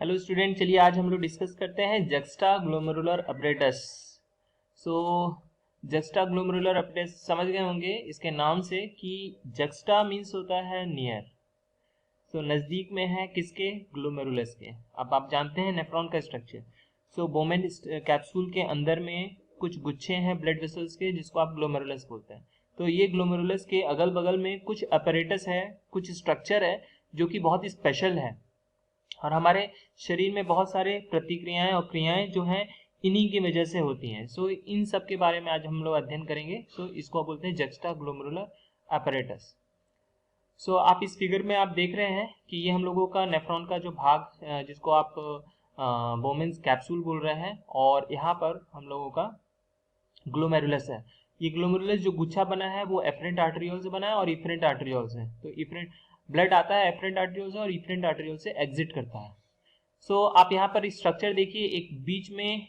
Hello student, चलिए आज हम लोग डिस्कस करते हैं जक्स्टा ग्लोमेरुलर अपरेटस। सो जक्स्टा ग्लोमेरुलर अपरेटस समझ गए होंगे इसके नाम से कि जक्स्टा मीन्स होता है नियर। सो नज़दीक में है किसके? ग्लोमेरुलस के। अब आप जानते हैं नेफ्रॉन का स्ट्रक्चर। सो बोमेन कैप्सूल के अंदर में कुछ गुच्छे हैं ब्लड वेसल्स के, जिसको आप ग्लोमेरुलस बोलते हैं। तो ये ग्लोमेरुलस के अगल बगल में कुछ अपरेटस है, कुछ स्ट्रक्चर है जो कि बहुत ही स्पेशल है और हमारे शरीर में बहुत सारे प्रतिक्रियाएं और क्रियाएं जो हैं इन्हीं की वजह से होती हैं। सो इन सब के बारे में आज हम लोग अध्ययन करेंगे। सो इसको बोलते हैं जक्स्टा ग्लोमेरुलर apparatus। सो आप इस फिगर में आप देख रहे हैं कि ये हम लोगों का नेफ्रॉन का जो भाग जिसको आप बोमेन्स कैप्सूल बोल रहे हैं, और यहाँ पर हम लोगों का ग्लोमेरुलस है। ये ग्लोमेरुलस जो गुच्छा बना है वो एफरेंट आर्टरियोल से बना है और इफरेंट आर्टरियोल से। तो इफरेंट ब्लड आता है एफरेंट आर्टरियोल से और इफरेंट आर्टरियोल से एग्जिट करता है। सो आप यहाँ पर स्ट्रक्चर देखिए, एक बीच में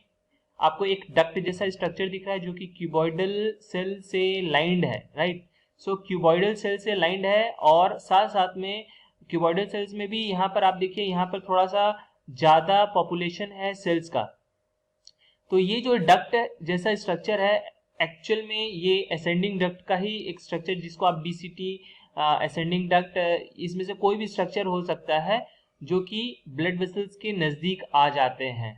आपको एक डक्ट जैसा स्ट्रक्चर दिख रहा है जो कि क्यूबॉइडल सेल से लाइंड है, राइट। सो क्यूबॉइडल सेल से लाइंड है और साथ साथ में क्यूबॉइडल सेल्स में भी यहाँ पर आप देखिए, यहाँ पर थोड़ा सा ज्यादा पॉपुलेशन है सेल्स का। तो ये जो डक्ट जैसा स्ट्रक्चर है, एक्चुअल में ये असेंडिंग डक्ट का ही एक स्ट्रक्चर, जिसको आप बीसीटी असेंडिंग डक्ट, इसमें से कोई भी स्ट्रक्चर हो सकता है जो कि ब्लड वेसल्स के नजदीक आ जाते हैं।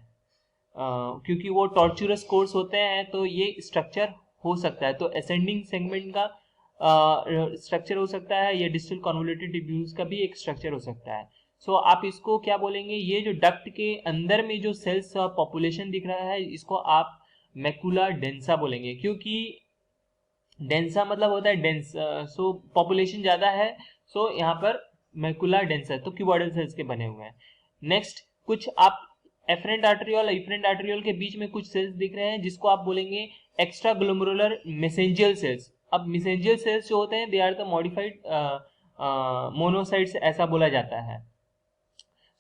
क्योंकि वो टॉर्चुरस कोर्स होते हैं तो ये स्ट्रक्चर हो सकता है। तो असेंडिंग सेगमेंट का स्ट्रक्चर हो सकता है, या डिस्टल कन्वोल्यूटेड ट्यूब्यूल्स का भी एक स्ट्रक्चर हो सकता है। सो आप इसको क्या बोलेंगे? ये जो डक्ट के अंदर में जो सेल्स पॉपुलेशन दिख रहा है, इसको आप मैकुला डेंसा बोलेंगे, क्योंकि डेंसा मतलब होता है डेंस। सो पॉपुलेशन ज्यादा है, सो यहाँ पर मैकुला डेंसा, तो क्यूबॉइडल सेल्स के बने हुए हैं। नेक्स्ट, कुछ आप एफरेंट आर्टरियोल इफरेंट आर्टरियोल के बीच में कुछ सेल्स दिख रहे हैं, जिसको आप बोलेंगे एक्स्ट्रा ग्लोमेरुलर मेसेंजियल सेल्स। अब मेसेंजियल सेल्स जो होते हैं, they are the modified monocytes, ऐसा बोला जाता है।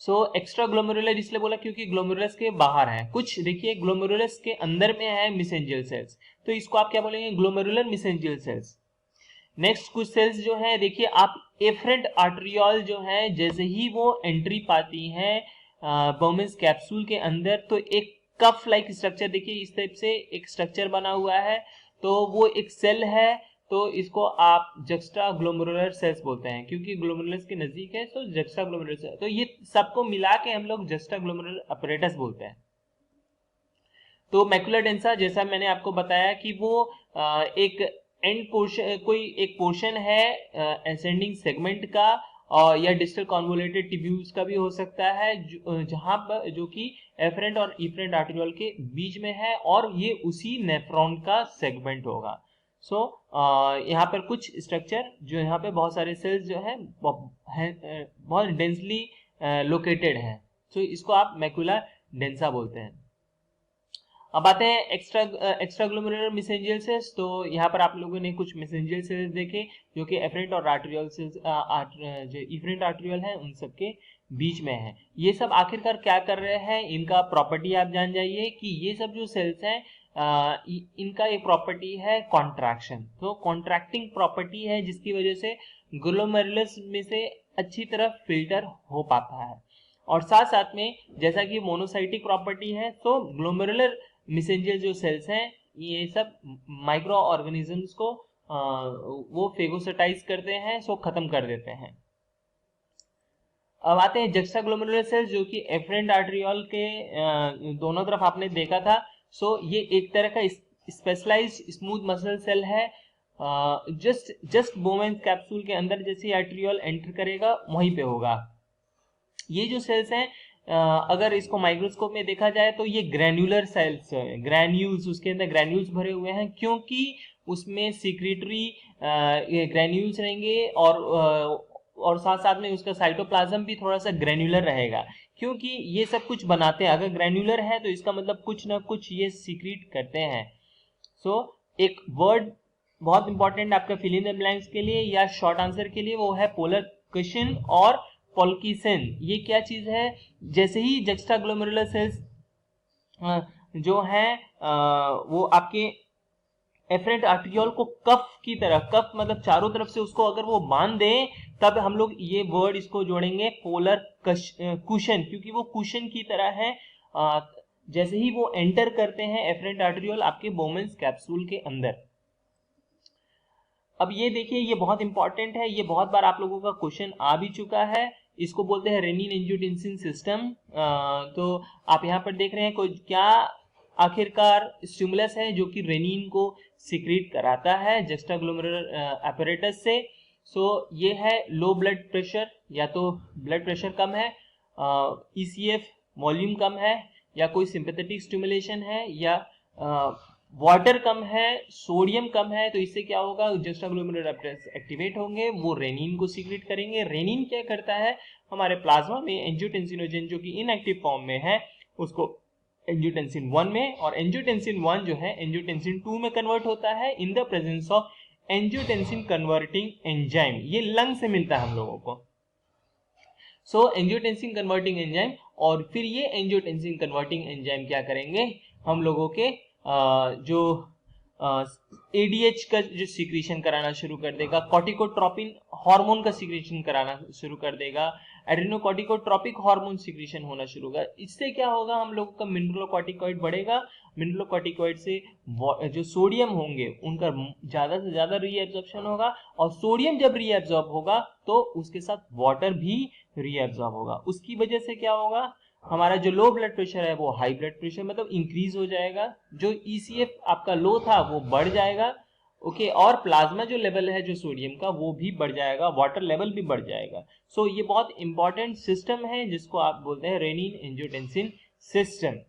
सो एक्स्ट्रा ग्लोमेरुलर इसलिए बोला क्योंकि ग्लोमेरुलस के बाहर है। कुछ देखिए ग्लोमेरुलस के अंदर में है मेसेंजियल सेल्स, तो इसको आप क्या बोलेंगे? Glomerular mesangial cells. नेक्स्ट, कुछ सेल्स जो है देखिए आप, एफरेंट आर्टरियोल जो है, जैसे ही वो एंट्री पाती है बोमेन्स कैप्सूल के अंदर, तो एक कफ लाइक स्ट्रक्चर देखिए, इस टाइप से एक स्ट्रक्चर बना हुआ है। तो वो एक सेल है, तो इसको आप जक्स्टा ग्लोमेरुलर सेल्स बोलते हैं, क्योंकि ग्लोमेरुलस के नजदीक है, तो जक्स्टा ग्लोमेरुलर सेल। तो ये सबको मिला के हम लोग जक्स्टा ग्लोमेरुलर अपरेटस बोलते हैं। तो मैकुलर डेंसा, जैसा मैंने आपको बताया कि वो एक एंड पोर्शन, कोई एक पोर्शन है असेंडिंग सेगमेंट का, और या डिस्टल कन्वोल्यूटेड ट्यूब्यूल्स का भी हो सकता है, जहां पर जो कि एफरेंट और इफरेंट आर्टरियोल के बीच में है, और ये उसी नेफ्रॉन का सेगमेंट होगा। सो यहाँ पर कुछ स्ट्रक्चर जो यहाँ पे बहुत सारे सेल्स जो है बहुत डेंसली लोकेटेड है, सो इसको आप मैकुला डेंसा बोलते हैं। अब आते हैं एक्स्ट्रा ग्लोमेरुलर मेसेंजियल सेल्स। तो यहाँ पर आप लोगों ने कुछ मेसेंजियल सेल्स देखे जो कि एफरेंट और आर्टरियल सेल्स, जो इफरेंट आर्टरियल है उन सब के बीच में है। ये सब आखिरकार क्या कर रहे हैं, इनका प्रॉपर्टी आप जान जाइए कि ये सब जो सेल्स हैं इनका एक प्रॉपर्टी है कॉन्ट्रैक्शन। तो कॉन्ट्रैक्टिंग प्रॉपर्टी है, जिसकी वजह से ग्लोमेरुलस में से अच्छी तरह फिल्टर हो पाता है। और साथ साथ में जैसा कि मोनोसाइटिक प्रॉपर्टी है, तो ग्लोमेरुलर मेसेंजियल जो सेल्स हैं, ये सब माइक्रो ऑर्गेनिजम्स को वो फेगोसाइटाइज करते हैं, सो खत्म कर देते हैं। अब आते हैं जक्स्टा ग्लोमेरुलर सेल्स, जो कि एफरेंट आर्टरियोल के दोनों तरफ आपने देखा था। सो ये एक तरह का स्पेशलाइज्ड स्मूथ मसल सेल है। जस्ट बोमेन्स कैप्सूल के अंदर जैसे आर्टरियोल एंटर करेगा वहीं पे होगा। ये जो सेल्स हैं, अगर इसको माइक्रोस्कोप में देखा जाए तो ये ग्रैन्युलर सेल्स है, ग्रैन्यूल्स, उसके अंदर ग्रैन्यूल्स भरे हुए हैं, क्योंकि उसमें सिक्रीटरी ग्रैन्यूल्स रहेंगे, और साथ साथ में उसका साइटोप्लाज्म भी थोड़ा सा ग्रैन्युलर रहेगा, क्योंकि ये सब कुछ बनाते हैं। अगर ग्रैन्युलर है तो इसका मतलब कुछ ना कुछ ये सीक्रेट करते हैं। सो एक वर्ड बहुत इंपॉर्टेंट आपका फिल इन द ब्लैंक्स के लिए या शॉर्ट आंसर के लिए, वो है पोलर क्वेश्चन और पोल्किसन। ये क्या चीज है? जैसे ही जक्स्टा ग्लोमेरुलर सेल्स जो है वो आपके एफरेंट आर्टियोल को कफ की तरह, कफ मतलब चारों तरफ से उसको अगर वो बांध दें, तब हम लोग ये वर्ड इसको जोड़ेंगे पोलर कुशन, क्योंकि वो कुशन की तरह है। जैसे ही वो एंटर करते हैं एफरेंट आर्टियोल आपके बोमेंस कैप्सूल के अंदर। अब ये देखिए, ये बहुत इंपॉर्टेंट है, ये बहुत बार आप लोगों का क्वेश्चन आ भी चुका है। इसको बोलते हैं रेनिन एंजियोटेंसिन सिस्टम। तो आप यहाँ पर देख रहे हैं कोई क्या आखिरकार स्टिमुलस है जो कि रेनिन को सिक्रीट कराता है जस्टाग्लोमेरुलर apparatus से। सो ये है लो ब्लड प्रेशर, या तो ब्लड प्रेशर कम है, ECF वॉल्यूम कम है, या कोई सिंपैथेटिक स्टिमुलेशन है, या वाटर कम है, सोडियम कम है। तो इससे क्या होगा, जस्टाग्लोमेरुलर apparatus एक्टिवेट होंगे, वो रेनिन को सीक्रेट करेंगे। रेनिन क्या करता है, हमारे प्लाज्मा में एंजियोटेंसिनोजन जो कि इनएक्टिव फॉर्म में है उसको एंजियोटेंसिन 1 में, और एंजियोटेंसिन 1 जो है एंजियोटेंसिन 2 में कन्वर्ट होता है in the presence of angiotensin converting enzyme. ये लंग से मिलता है हम लोगों को। सो एंजियोटेंसिन कन्वर्टिंग एंजाइम, और फिर ये एंजियोटेंसिन कन्वर्टिंग एंजाइम क्या करेंगे, हम लोगों के जो ADH का जो सीक्रेशन कराना शुरू कर देगा, कॉर्टिकोट्रोपिन हार्मोन का सीक्रेशन कराना शुरू कर देगा, एड्रेनोकॉर्टिकोट्रोपिक हार्मोन सीक्रेशन होना शुरू होगा। इससे क्या होगा, हम लोगों का मिनरलोकॉर्टिकॉइड बढ़ेगा। मिनरलोकॉर्टिकॉइड से जो सोडियम होंगे उनका ज्यादा से ज्यादा रीएब्जॉर्प्शन होगा, और सोडियम जब रीएब्जॉर्ब होगा तो उसके साथ वाटर भी रीएब्जॉर्ब होगा। उसकी वजह से क्या होगा, हमारा जो लो ब्लड प्रेशर है वो हाई ब्लड प्रेशर मतलब इंक्रीज हो जाएगा, जो ECF आपका लो था वो बढ़ जाएगा, ओके, और प्लाज्मा जो लेवल है जो सोडियम का वो भी बढ़ जाएगा, वाटर लेवल भी बढ़ जाएगा। सो ये बहुत इंपॉर्टेंट सिस्टम है जिसको आप बोलते हैं रेनिन एंजियोटेंसिन सिस्टम।